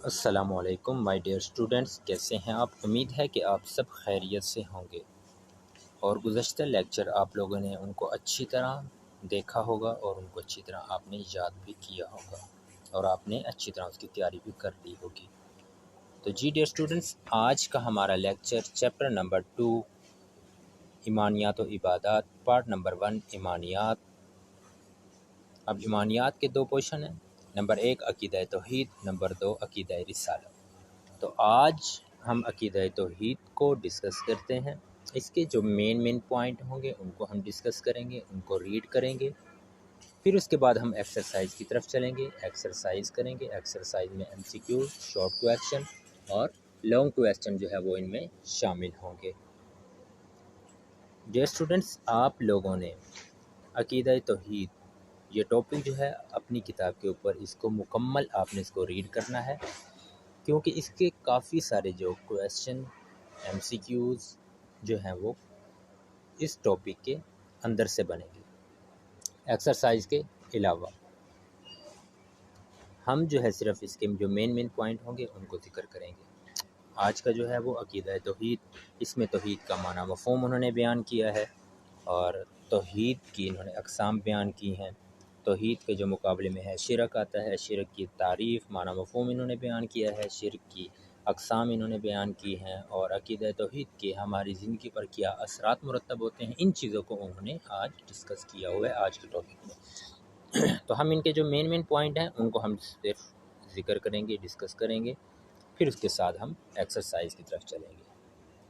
السلام علیکم my dear students, کیسے ہیں آپ؟ امید ہے کہ آپ سب خیریت سے ہوں گے اور گزشتہ لیکچر آپ لوگوں نے ان کو اچھی طرح دیکھا ہوگا اور ان کو اچھی طرح آپ نے یاد بھی کیا ہوگا اور آپ نے اچھی طرح اس کی تیاری بھی کر لی ہوگی۔ تو جی ڈیئر اسٹوڈنٹس، آج کا ہمارا لیکچر چیپٹر نمبر 2 ایمانیات و عبادات، پارٹ نمبر 1 ایمانیات۔ اب ایمانیات کے 2 پورشن ہیں، نمبر 1 عقیدہ توحید، نمبر 2 عقیدہ رسالہ۔ تو آج ہم عقیدہ توحید کو ڈسکس کرتے ہیں۔ اس کے جو مین پوائنٹ ہوں گے ان کو ہم ڈسکس کریں گے، ان کو ریڈ کریں گے، پھر اس کے بعد ہم ایکسرسائز کی طرف چلیں گے، ایکسرسائز کریں گے۔ ایکسرسائز میں MCQ، شارٹ کویسچن اور لانگ کویسچن جو ہے وہ ان میں شامل ہوں گے۔ ڈیئر اسٹوڈنٹس، آپ لوگوں نے عقیدہ توحید یہ ٹاپک جو ہے اپنی کتاب کے اوپر اس کو مکمل آپ نے اس کو ریڈ کرنا ہے، کیونکہ اس کے کافی سارے جو کویسچن MCQs جو ہیں وہ اس ٹاپک کے اندر سے بنیں گے، ایکسرسائز کے علاوہ۔ ہم جو ہے صرف اس کے جو مین پوائنٹ ہوں گے ان کو ذکر کریں گے۔ آج کا جو ہے وہ عقیدہ توحید، اس میں توحید کا معنی مفہوم انہوں نے بیان کیا ہے اور توحید کی انہوں نے اقسام بیان کی ہیں۔ توحید کے جو مقابلے میں ہے شرک آتا ہے، شرک کی تعریف، معنی مفہوم انہوں نے بیان کیا ہے، شرک کی اقسام انہوں نے بیان کی ہیں، اور عقیدہ توحید کے ہماری زندگی پر کیا اثرات مرتب ہوتے ہیں، ان چیزوں کو انہوں نے آج ڈسکس کیا ہوا ہے آج کے ٹاپک میں۔ تو ہم ان کے جو مین پوائنٹ ہیں ان کو ہم صرف ذکر کریں گے، ڈسکس کریں گے، پھر اس کے ساتھ ہم ایکسرسائز کی طرف چلیں گے،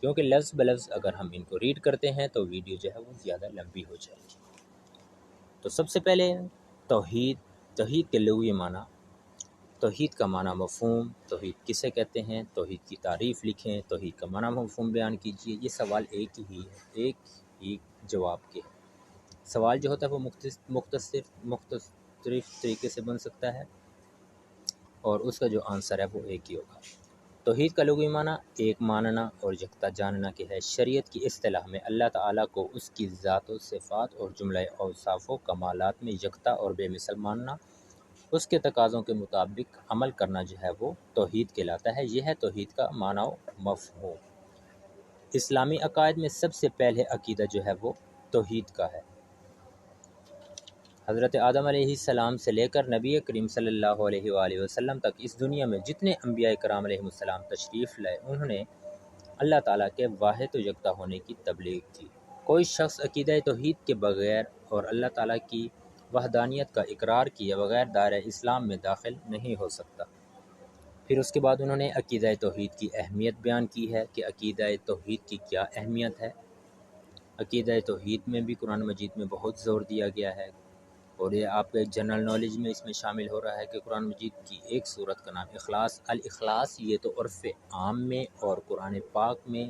کیونکہ لفظ بلفظ اگر ہم ان کو ریڈ کرتے ہیں تو ویڈیو جو ہے وہ زیادہ لمبی ہو جائے گی۔ تو سب سے پہلے توحید کے لغوی معنی، توحید کا معنی مفہوم، توحید کسے کہتے ہیں، توحید کی تعریف لکھیں، توحید کا معنی مفہوم بیان کیجیے۔ یہ سوال ایک ہی جواب کے ہے۔ سوال جو ہوتا ہے وہ مختصر طریقے سے بن سکتا ہے اور اس کا جو آنسر ہے وہ ایک ہی ہوگا۔ توحید کا لغوی معنی ایک ماننا اور یکتا جاننا کے ہے۔ شریعت کی اصطلاح میں اللہ تعالیٰ کو اس کی ذات و صفات اور جملہ اوصاف و کمالات میں یکتا اور بے مثل ماننا، اس کے تقاضوں کے مطابق عمل کرنا جو ہے وہ توحید کہلاتا ہے۔ یہ ہے توحید کا معنی و مفہوم۔ اسلامی عقائد میں سب سے پہلے عقیدہ جو ہے وہ توحید کا ہے۔ حضرت آدم علیہ السلام سے لے کر نبی کریم صلی اللہ علیہ وآلہ وسلم تک اس دنیا میں جتنے انبیاء کرام علیہ السلام تشریف لائے، انہوں نے اللہ تعالیٰ کے واحد و یکتا ہونے کی تبلیغ کی۔ کوئی شخص عقیدہ توحید کے بغیر اور اللہ تعالیٰ کی وحدانیت کا اقرار کیے بغیر دائرہ اسلام میں داخل نہیں ہو سکتا۔ پھر اس کے بعد انہوں نے عقیدہ توحید کی اہمیت بیان کی ہے کہ عقیدہ توحید کی کیا اہمیت ہے۔ عقیدہ توحید میں بھی قرآن مجید میں بہت زور دیا گیا ہے، اور یہ آپ کے جنرل نالج میں اس میں شامل ہو رہا ہے کہ قرآن مجید کی ایک سورت کا نام اخلاص، الاخلاص یہ تو عرف عام میں اور قرآن پاک میں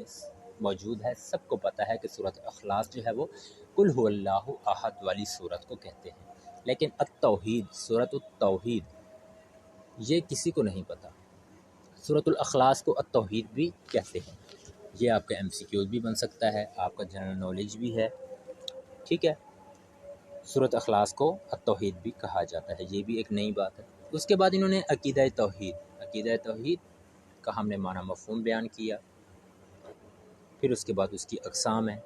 موجود ہے، سب کو پتہ ہے کہ سورت اخلاص جو ہے وہ قل هو اللہ احد والی سورت کو کہتے ہیں، لیکن التوحید، سورت التوحید یہ کسی کو نہیں پتہ۔ سورت الاخلاص کو التوحید بھی کہتے ہیں۔ یہ آپ کا MCQ بھی بن سکتا ہے، آپ کا جنرل نالج بھی ہے، ٹھیک ہے۔ سورت اخلاص کو التوحید بھی کہا جاتا ہے، یہ بھی ایک نئی بات ہے۔ اس کے بعد انہوں نے عقیدہ توحید کا ہم نے معنی مفہوم بیان کیا، پھر اس کے بعد اس کی اقسام ہے۔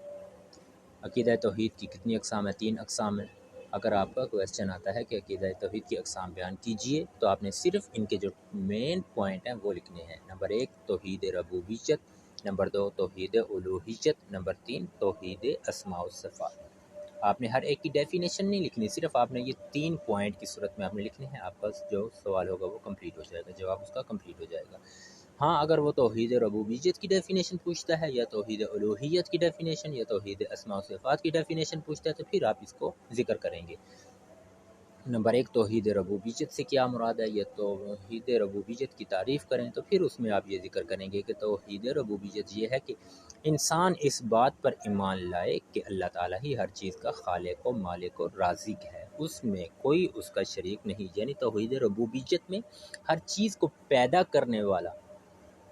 عقیدہ توحید کی کتنی اقسام ہیں؟ 3 اقسام ہیں۔ اگر آپ کا کویسچن آتا ہے کہ عقیدہ توحید کی اقسام بیان کیجئے تو آپ نے صرف ان کے جو مین پوائنٹ ہیں وہ لکھنے ہیں۔ نمبر 1 توحید ربوبیت، نمبر 2 توحید الوہیت، نمبر 3 توحید اسماء و صفات۔ آپ نے ہر ایک کی ڈیفینیشن نہیں لکھنی، صرف آپ نے یہ 3 پوائنٹ کی صورت میں آپ نے لکھنے ہیں، آپ کا جو سوال ہوگا وہ کمپلیٹ ہو جائے گا، جواب اس کا کمپلیٹ ہو جائے گا۔ ہاں، اگر وہ توحید ربوبیت کی ڈیفینیشن پوچھتا ہے یا توحید الوہیت کی ڈیفینیشن یا توحید اسماء و صفات کی ڈیفینیشن پوچھتا ہے تو پھر آپ اس کو ذکر کریں گے۔ نمبر 1 توحید ربوبیت سے کیا مراد ہے، یا توحید ربوبیت کی تعریف کریں تو پھر اس میں آپ یہ ذکر کریں گے کہ توحید ربوبیت یہ ہے کہ انسان اس بات پر ایمان لائے کہ اللہ تعالیٰ ہی ہر چیز کا خالق و مالک و رازق ہے، اس میں کوئی اس کا شریک نہیں۔ یعنی توحید ربوبیت میں ہر چیز کو پیدا کرنے والا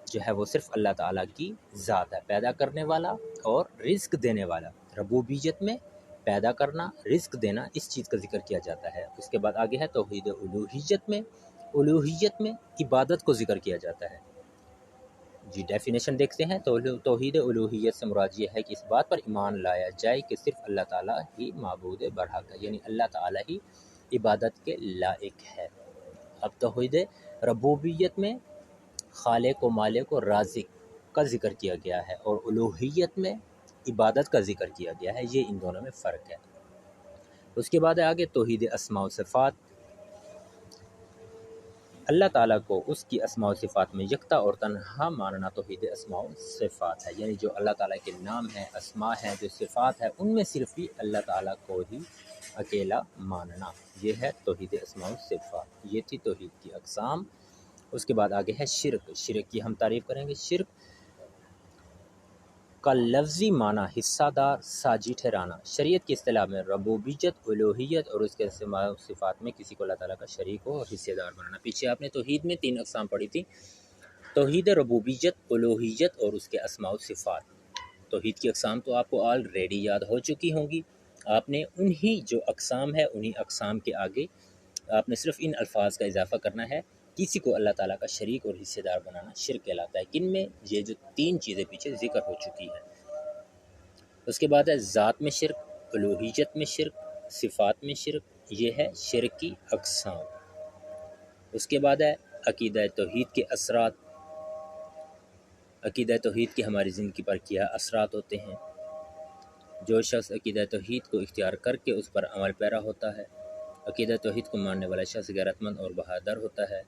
جو ہے وہ صرف اللہ تعالیٰ کی ذات ہے، پیدا کرنے والا اور رزق دینے والا۔ ربوبیت میں پیدا کرنا، رزق دینا، اس چیز کا ذکر کیا جاتا ہے۔ اس کے بعد آگے ہے توحید الوہیت میں الوہیت میں عبادت کو ذکر کیا جاتا ہے۔ جی ڈیفینیشن دیکھتے ہیں تو توحید الوہیت سے مراد یہ ہے کہ اس بات پر ایمان لایا جائے کہ صرف اللہ تعالیٰ ہی معبود برحق ہے، یعنی اللہ تعالیٰ ہی عبادت کے لائق ہے۔ اب توحید ربوبیت میں خالق و مالک و رازق کا ذکر کیا گیا ہے، اور الوہیت میں عبادت کا ذکر کیا گیا ہے، یہ ان دونوں میں فرق ہے۔ اس کے بعد آگے توحید اسماء و صفات، اللہ تعالیٰ کو اس کی اسماء و صفات میں یکتا اور تنہا ماننا توحید اسماء و صفات ہے، یعنی جو اللہ تعالیٰ کے نام ہیں، اسماء ہیں، جو صفات ہیں، ان میں صرف ہی اللہ تعالیٰ کو ہی اکیلا ماننا، یہ ہے توحید اسماء و صفات۔ یہ تھی توحید کی اقسام۔ اس کے بعد آگے ہے شرک۔ شرک کی ہم تعریف کریں گے۔ شرک کا لفظی معنی حصہ دار، ساجی ٹھہرانا۔ شریعت کی اصطلاح میں ربوبیت، الوہیت اور اس کے اسماء و صفات میں کسی کو اللہ تعالیٰ کا شریک ہو اور حصے دار بنانا۔ پیچھے آپ نے توحید میں 3 اقسام پڑھی تھی، توحید ربوبیت، الوہیت اور اس کے اسماء و صفات۔ توحید کی اقسام تو آپ کو آلریڈی یاد ہو چکی ہوں گی، آپ نے انہی جو اقسام ہے انہی اقسام کے آگے آپ نے صرف ان الفاظ کا اضافہ کرنا ہے۔ کسی کو اللہ تعالیٰ کا شریک اور حصے دار بنانا شرک کہلاتا ہے۔ کن میں؟ یہ جو 3 چیزیں پیچھے ذکر ہو چکی ہیں۔ اس کے بعد ہے ذات میں شرک، الوہیت میں شرک، صفات میں شرک، یہ ہے شرک کی اقسام۔ اس کے بعد ہے عقیدہ توحید کے اثرات۔ عقیدہ توحید کے ہماری زندگی پر کیا اثرات ہوتے ہیں۔ جو شخص عقیدہ توحید کو اختیار کر کے اس پر عمل پیرا ہوتا ہے، عقیدہ توحید کو ماننے والا شخص غیرت مند اور بہادر ہوتا ہے۔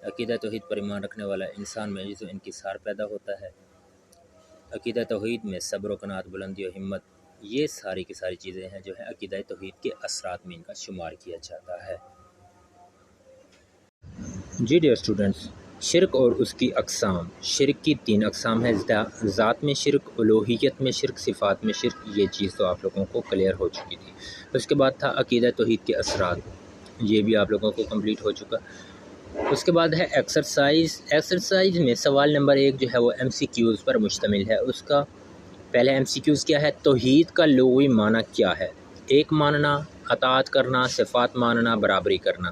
عقیدہ توحید پر ایمان رکھنے والا انسان میں عجز و انکسار پیدا ہوتا ہے۔ عقیدہ توحید میں صبر و قناعت، بلندی و ہمت، یہ ساری کی ساری چیزیں ہیں جو ہیں عقیدہ توحید کے اثرات میں ان کا شمار کیا جاتا ہے۔ جی ڈیئر اسٹوڈنٹس، شرک اور اس کی اقسام۔ شرک کی 3 اقسام ہیں، ذات میں شرک، الوہیت میں شرک، صفات میں شرک۔ یہ چیز تو آپ لوگوں کو کلیئر ہو چکی تھی۔ اس کے بعد تھا عقیدہ توحید کے اثرات، یہ بھی آپ لوگوں کو کمپلیٹ ہو چکا۔ اس کے بعد ہے ایکسرسائز۔ ایکسرسائز میں سوال نمبر 1 جو ہے وہ MCQs پر مشتمل ہے۔ اس کا پہلا MCQs کیا ہے؟ توحید کا لغوی معنی کیا ہے؟ ایک ماننا، اطاعت کرنا، صفات ماننا، برابری کرنا۔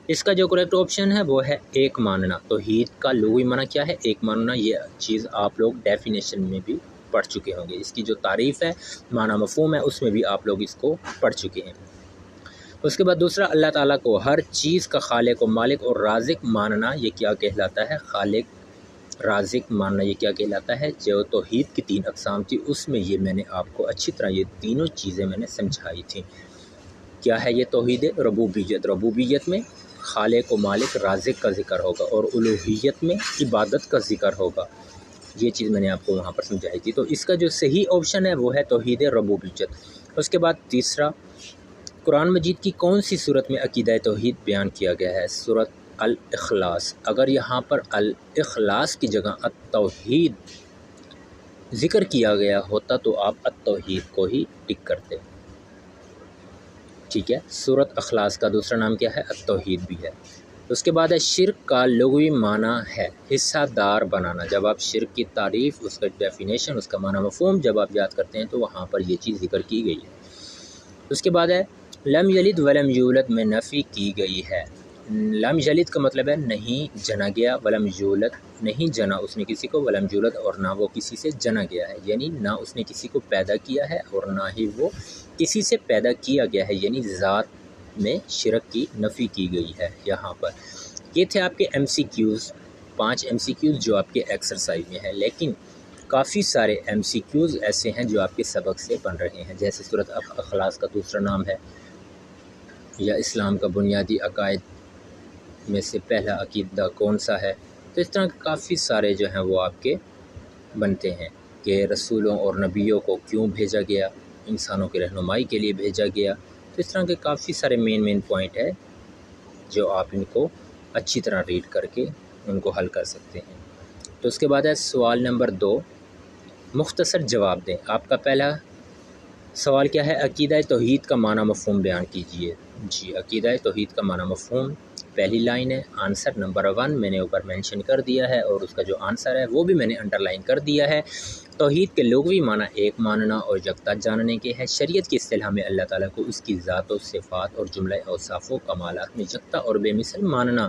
اس کا جو کریکٹ آپشن ہے وہ ہے ایک ماننا۔ توحید کا لغوی معنی کیا ہے؟ ایک ماننا۔ یہ چیز آپ لوگ ڈیفینیشن میں بھی پڑھ چکے ہوں گے، اس کی جو تعریف ہے، معنی مفہوم ہے، اس میں بھی آپ لوگ اس کو پڑھ چکے ہیں۔ اس کے بعد دوسرا، اللہ تعالیٰ کو ہر چیز کا خالق و مالک اور رازق ماننا، یہ کیا کہلاتا ہے؟ خالق، رازق ماننا، یہ کیا کہلاتا ہے؟ جو توحید کی 3 اقسام تھی اس میں یہ میں نے آپ کو اچھی طرح یہ تینوں چیزیں میں نے سمجھائی تھیں۔ کیا ہے یہ توحید ربوبیت؟ ربوبیت میں خالق و مالک، رازق کا ذکر ہوگا، اور الوہیت میں عبادت کا ذکر ہوگا۔ یہ چیز میں نے آپ کو وہاں پر سمجھائی تھی۔ تو اس کا جو صحیح آپشن ہے وہ ہے توحید ربوبیت۔ اس کے بعد تیسرا، قرآن مجید کی کون سی صورت میں عقیدہ توحید بیان کیا گیا ہے؟ سورۃ الاخلاص۔ اگر یہاں پر الاخلاص کی جگہ التوحید ذکر کیا گیا ہوتا تو آپ التوحید کو ہی ٹک کرتے۔ ٹھیک ہے، سورۃ اخلاص کا دوسرا نام کیا ہے؟ التوحید بھی ہے۔ اس کے بعد ہے شرک کا لغوی معنی ہے حصہ دار بنانا۔ جب آپ شرک کی تعریف، اس کا ڈیفینیشن، اس کا معنی مفہوم جب آپ یاد کرتے ہیں تو وہاں پر یہ چیز ذکر کی گئی ہے۔ اس کے بعد ہے لم یلد ولم یولد میں نفی کی گئی ہے۔ لم یلد کا مطلب ہے نہیں جنا گیا، ولم یولد نہیں جنا اس نے کسی کو، ولم یولد اور نہ وہ کسی سے جنا گیا ہے، یعنی نہ اس نے کسی کو پیدا کیا ہے اور نہ ہی وہ کسی سے پیدا کیا گیا ہے، یعنی ذات میں شرک کی نفی کی گئی ہے یہاں پر۔ یہ تھے آپ کے MCQs، 5 MCQs جو آپ کے ایکسرسائز میں ہے، لیکن کافی سارے MCQs ایسے ہیں جو آپ کے سبق سے بن رہے ہیں، جیسے سورۃ اخلاص کا دوسرا نام ہے، یا اسلام کا بنیادی عقائد میں سے پہلا عقیدہ کون سا ہے۔ تو اس طرح کافی سارے جو ہیں وہ آپ کے بنتے ہیں کہ رسولوں اور نبیوں کو کیوں بھیجا گیا، انسانوں کی رہنمائی کے لیے بھیجا گیا۔ تو اس طرح کے کافی سارے مین پوائنٹ ہے جو آپ ان کو اچھی طرح ریڈ کر کے ان کو حل کر سکتے ہیں۔ تو اس کے بعد ہے سوال نمبر 2، مختصر جواب دیں۔ آپ کا پہلا سوال کیا ہے؟ عقیدہ توحید کا معنی مفہوم بیان کیجیے۔ جی، عقیدہ توحید کا معنی مفہوم پہلی لائن ہے، آنسر نمبر 1 میں نے اوپر مینشن کر دیا ہے، اور اس کا جو آنسر ہے وہ بھی میں نے انڈر لائن کر دیا ہے۔ توحید کے لغوی معنی ایک ماننا اور یکتا جاننے کے ہے۔ شریعت کی اصطلاح میں اللہ تعالیٰ کو اس کی ذات و صفات اور جملہ اوصاف و کمالات میں یکتا اور بے مثل ماننا۔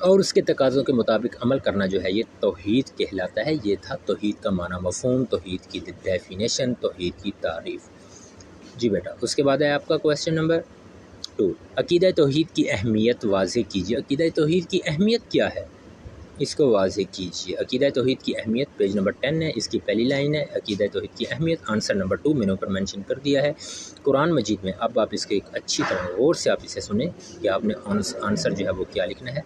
اور اس کے تقاضوں کے مطابق عمل کرنا جو ہے یہ توحید کہلاتا ہے۔ یہ تھا توحید کا معنی مفہوم، توحید کی ڈیفینیشن، توحید کی تعریف۔ جی بیٹا، اس کے بعد ہے آپ کا کویسچن نمبر 2، عقیدہ توحید کی اہمیت واضح کیجیے۔ عقیدہ توحید کی اہمیت کیا ہے، اس کو واضح کیجیے۔ عقیدہ توحید کی اہمیت پیج نمبر 10 ہے، اس کی پہلی لائن ہے عقیدہ توحید کی اہمیت۔ آنسر نمبر 2 میں نے اوپر مینشن کر دیا ہے قرآن مجید میں۔ اب آپ اس کے ایک اچھی طرح غور سے آپ اسے سنیں کہ آپ نے آنسر جو ہے وہ کیا لکھنا ہے۔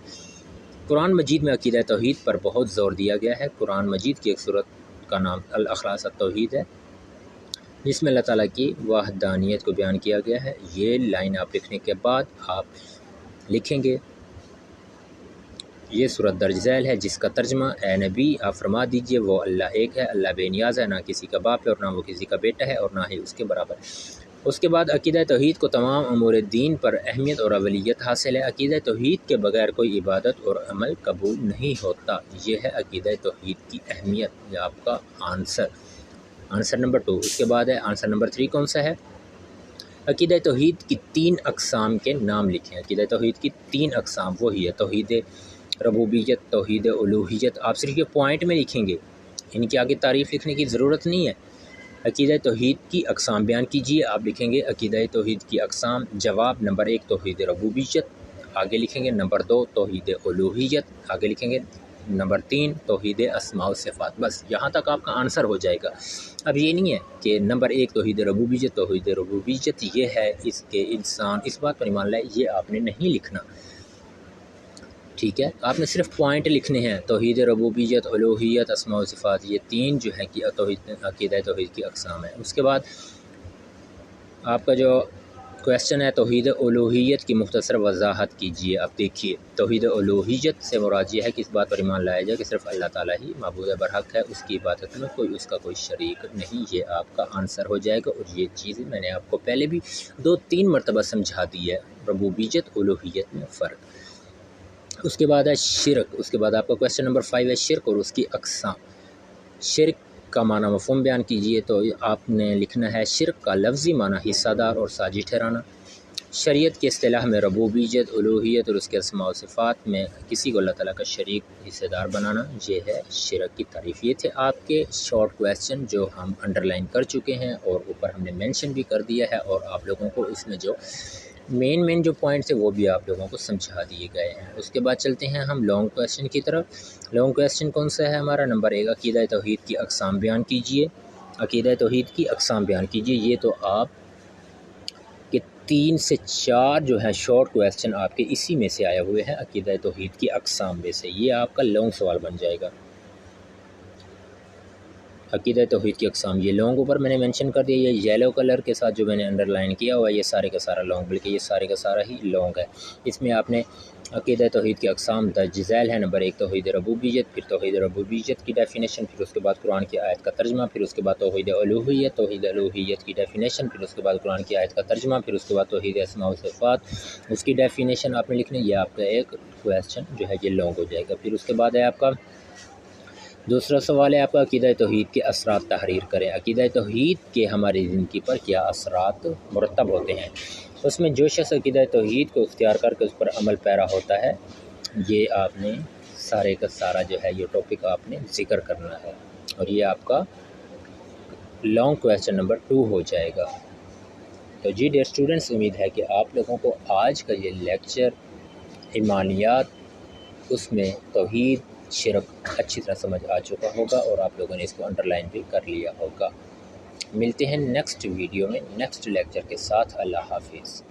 قرآن مجید میں عقیدہ توحید پر بہت زور دیا گیا ہے۔ قرآن مجید کی ایک سورت کا نام الاخلاص التوحید ہے، جس میں اللہ تعالیٰ کی وحدانیت کو بیان کیا گیا ہے۔ یہ لائن آپ لکھنے کے بعد آپ لکھیں گے یہ سورت درج ذیل ہے، جس کا ترجمہ اے نبی آپ فرما دیجئے وہ اللہ ایک ہے، اللہ بے نیاز ہے، نہ کسی کا باپ ہے اور نہ وہ کسی کا بیٹا ہے اور نہ ہی اس کے برابر۔ اس کے بعد عقیدہ توحید کو تمام امور دین پر اہمیت اور اولیت حاصل ہے۔ عقیدہ توحید کے بغیر کوئی عبادت اور عمل قبول نہیں ہوتا۔ یہ ہے عقیدہ توحید کی اہمیت، یہ آپ کا آنسر نمبر 2۔ اس کے بعد ہے آنسر نمبر 3 کون سا ہے؟ عقیدہ توحید کی 3 اقسام کے نام لکھیں۔ عقیدہ توحید کی 3 اقسام وہی ہے توحید ربوبیت، توحید الوہیت۔ آپ صرف یہ پوائنٹ میں لکھیں گے، ان کی آگے تعریف لکھنے کی ضرورت نہیں ہے۔ عقیدہ توحید کی اقسام بیان کیجیے، آپ لکھیں گے عقیدہ توحید کی اقسام۔ جواب نمبر 1 توحید ربوبیت، آگے لکھیں گے نمبر 2 توحید الوہیت، آگے لکھیں گے نمبر 3 توحید اسماء و صفات۔ بس یہاں تک آپ کا آنسر ہو جائے گا۔ اب یہ نہیں ہے کہ نمبر 1 توحید ربوبیت یہ ہے اس کے انسان اس بات پر ایمان لائے، یہ آپ نے نہیں لکھنا، ٹھیک ہے؟ آپ نے صرف پوائنٹ لکھنے ہیں، توحید ربوبیت، الوہیت، اسماء و صفات، یہ 3 جو ہے کہ عقیدہ توحید کی اقسام ہے۔ اس کے بعد آپ کا جو کویسچن ہے توحید الوہیت کی مختصر وضاحت کیجیے۔ اب دیکھیے توحید الوہیت سے مراد یہ ہے کہ اس بات پر ایمان لایا جائے کہ صرف اللہ تعالیٰ ہی معبود برحق ہے، اس کی عبادت میں اس کا کوئی شریک نہیں۔ یہ آپ کا آنسر ہو جائے گا، اور یہ چیزیں میں نے آپ کو پہلے بھی 2-3 مرتبہ سمجھا دی ہے، ربوبیت الوہیت میں فرق۔ اس کے بعد ہے شرک۔ اس کے بعد آپ کا کویسچن نمبر 5 ہے شرک اور اس کی اقسام۔ شرک کا معنی مفہوم بیان کیجیے، تو آپ نے لکھنا ہے شرک کا لفظی معنی حصہ دار اور ساجی ٹھہرانا۔ شریعت کے اصطلاح میں ربوبیت، الوہیت اور اس کے اسماء و صفات میں کسی کو اللہ تعالیٰ کا شریک حصہ دار بنانا، یہ ہے شرک کی تعریف۔ یہ تھے آپ کے شارٹ کویسچن جو ہم انڈر لائن کر چکے ہیں اور اوپر ہم نے مینشن بھی کر دیا ہے، اور آپ لوگوں کو اس میں جو مین جو پوائنٹس ہیں وہ بھی آپ لوگوں کو سمجھا دیے گئے ہیں۔ اس کے بعد چلتے ہیں ہم لانگ کویسچن کی طرف۔ لانگ کویسچن کون سا ہے ہمارا؟ نمبر 1 عقیدہ توحید کی اقسام بیان کیجیے۔ عقیدہ توحید کی اقسام بیان کیجیے۔ یہ تو آپ کے 3 سے 4 جو ہیں شارٹ کویسچن آپ کے اسی میں سے آئے ہوئے ہیں، عقیدہ توحید کی اقسام میں سے۔ یہ آپ کا لانگ سوال بن جائے گا، عقیدہ توحید کی اقسام۔ یہ لانگ اوپر میں نے مینشن کر دیا، یہ یلو کلر کے ساتھ جو میں نے انڈر لائن کیا ہوا ہے یہ سارے کا سارا لانگ، بلکہ یہ سارے کا سارا ہی لانگ ہے۔ اس میں آپ نے عقیدہ توحید کی اقسام درج ذیل ہے۔ نمبر 1 توحید ربوبیت، پھر توحید ربوبیت کی ڈیفینیشن، پھر اس کے بعد قرآن کی آیت کا ترجمہ، پھر اس کے بعد توحید الوہیت، توحید الوہیت کی ڈیفینیشن، پھر اس کے بعد قرآن کی آیت کا ترجمہ، پھر اس کے بعد توحید اسماء و صفات، اس کی ڈیفینیشن آپ نے لکھنی۔ یہ آپ کا ایک کویسچن جو ہے یہ لانگ ہو جائے گا۔ پھر اس کے بعد ہے آپ کا دوسرا سوال ہے آپ کا عقیدہ توحید کے اثرات تحریر کریں۔ عقیدہ توحید کے ہماری زندگی پر کیا اثرات مرتب ہوتے ہیں؟ اس میں جو شخص عقیدہ توحید کو اختیار کر کے اس پر عمل پیرا ہوتا ہے، یہ آپ نے سارے کا سارا جو ہے یہ ٹاپک آپ نے ذکر کرنا ہے، اور یہ آپ کا لانگ کویسچن نمبر 2 ہو جائے گا۔ تو جی ڈیئر اسٹوڈنٹس، امید ہے کہ آپ لوگوں کو آج کا یہ لیکچر ایمانیات، اس میں توحید، شرک اچھی طرح سمجھ آ چکا ہوگا، اور آپ لوگوں نے اس کو انڈر لائن بھی کر لیا ہوگا۔ ملتے ہیں نیکسٹ ویڈیو میں نیکسٹ لیکچر کے ساتھ۔ اللہ حافظ۔